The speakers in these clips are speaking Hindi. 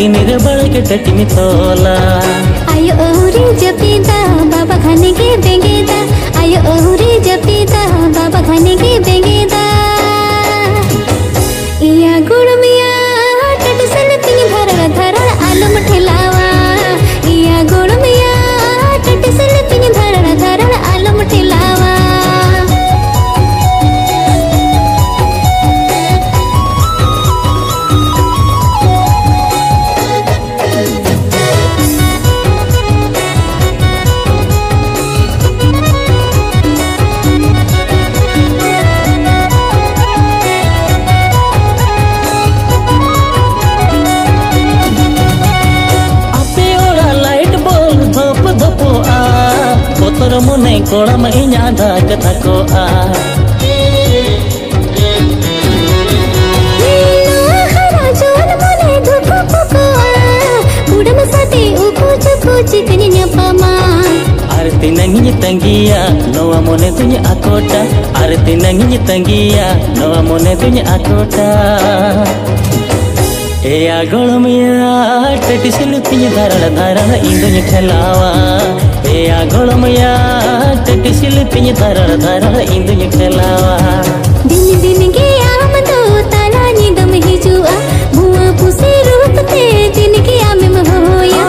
दिन रे बड़ के टटी में तोला आयो औरी जपीदा बाबा खाने के बेंगेदा आयो औरी जपीदा बाबा खाने के बेंगेदा इया गुड़ मिया टटसल पिंग धरड़ धरड़ आलम ठेलावा इया गुड़ मिया टटसल पिंग धरड़ धरड़ आलम ठेलावा तोर मने कोड़म इन्या धाक थको आ हरा जोन मने धुको पुको उड़म सते उको चको चिकनी न्यापमा आरती नंगी तंगिया नोआ मोने तुझे आकोटा आरती नंगी तंगिया नोआ मोने तुझे आकोटा एया गोलमिया टटिसिल पिंज धरड़ धरड़ इंदुñ खेलावा एया गोलमिया टटिसिल पिंज धरड़ धरड़ इंदुñ खेलावा दिन दिन के आम दो ताला निदम हिजुआ भुआ पुसे रूप ते दिन के आम में होया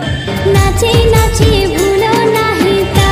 नाचे नाचे भूलो नाही ता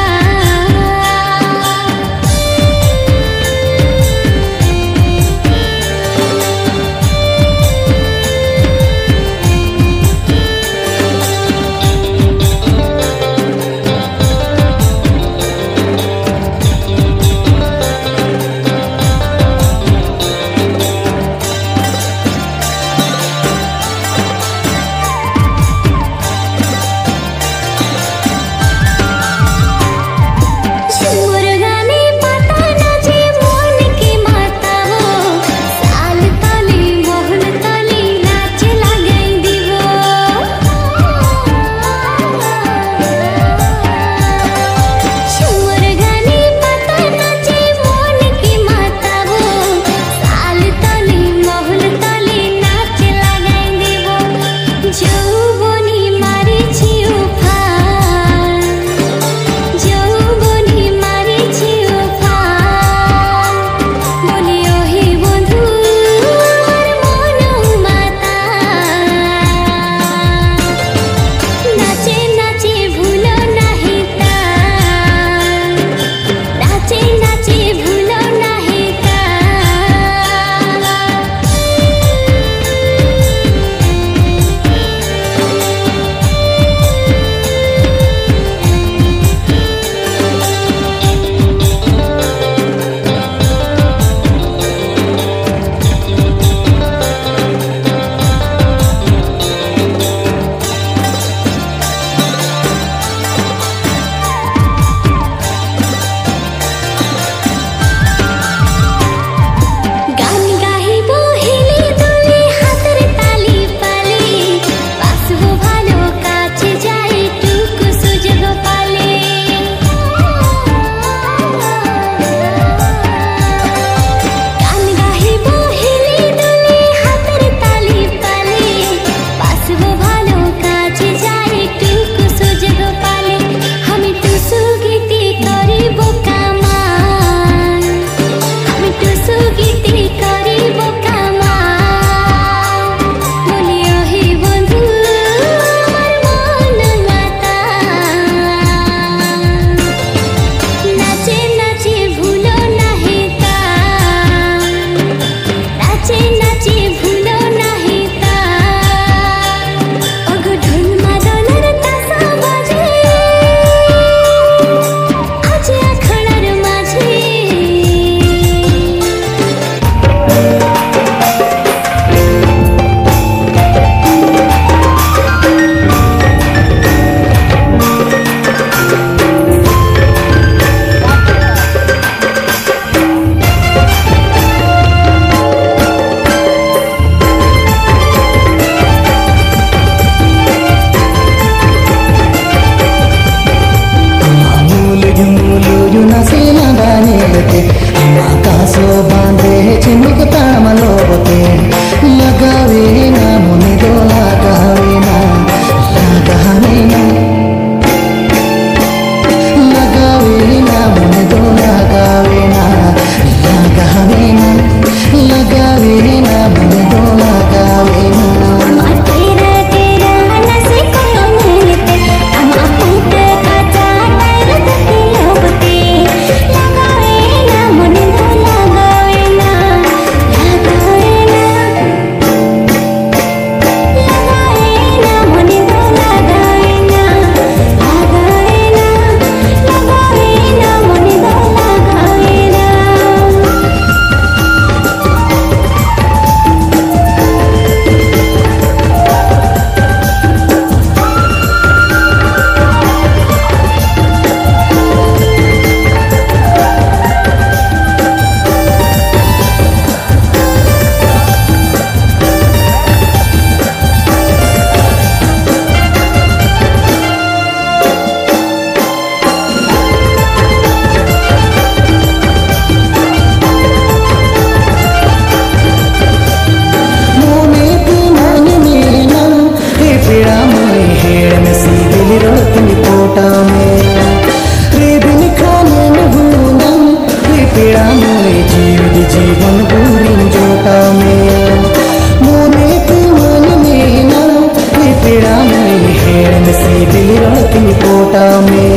सीधी रड़ती पोटा में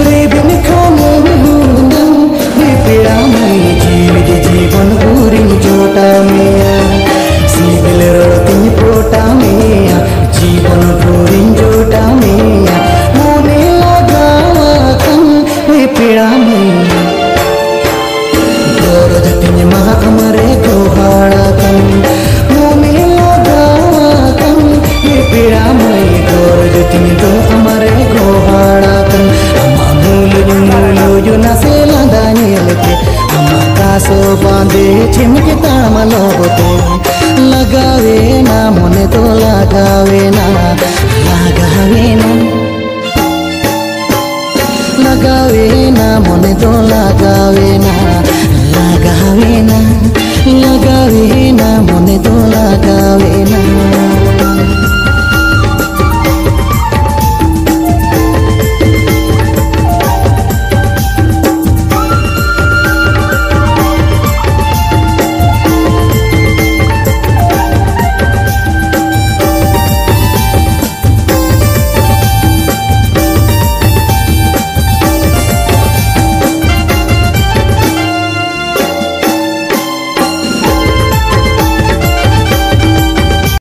रे बिन खाने पेड़ा में जीवित जीवन पूरी जोटा में सीबिल रड़ती पोटा में जीवन पूरी जोटा में मोने लगा रे पेड़ा में दर्द तिन महा हमारे गोहाड़ा कन मोने लगा रे पेड़ा में दर्द तिन तो हमारे गोहाड़ा कन जो ना से लदानी लेके अम्मा कासो बांधे छिमके तामलो होते लगावे ना मोने तो लगावे ना लगावे ना लगावे ना मोने तो लगावे ना लगावे ना लगावे ना मोने तो लगावे ना